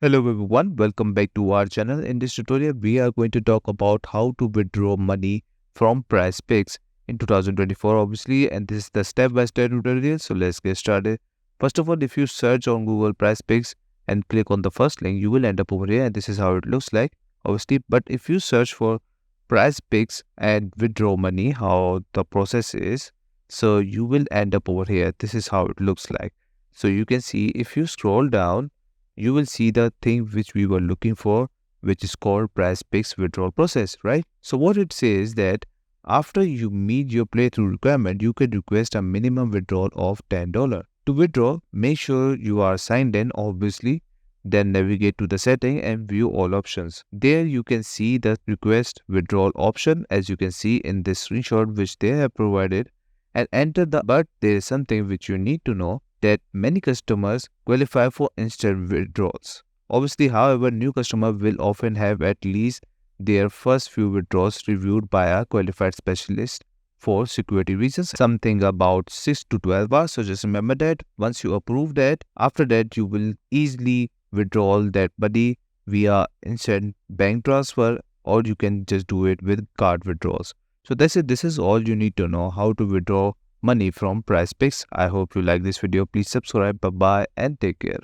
Hello everyone, welcome back to our channel. In this tutorial, we are going to talk about how to withdraw money from PrizePicks in 2024 obviously, and this is the step-by-step tutorial, so let's get started. First of all, if you search on Google PrizePicks and click on the first link, you will end up over here and this is how it looks like obviously. But if you search for PrizePicks and withdraw money, how the process is, so you will end up over here. This is how it looks like. So you can see if you scroll down, you will see the thing which we were looking for, which is called PrizePicks withdrawal process, right? So what it says that after you meet your playthrough requirement, you can request a minimum withdrawal of $10. To withdraw, make sure you are signed in, obviously. Then navigate to the setting and view all options. There you can see the request withdrawal option, as you can see in this screenshot which they have provided, and enter but there is something which you need to know, that many customers qualify for instant withdrawals. Obviously, however, new customers will often have at least their first few withdrawals reviewed by a qualified specialist for security reasons, something about 6 to 12 hours. So just remember that once you approve that, after that you will easily withdraw that money via instant bank transfer, or you can just do it with card withdrawals. So that's it. This is all you need to know how to withdraw money from PrizePicks. I hope you like this video. Please subscribe. Bye bye and take care.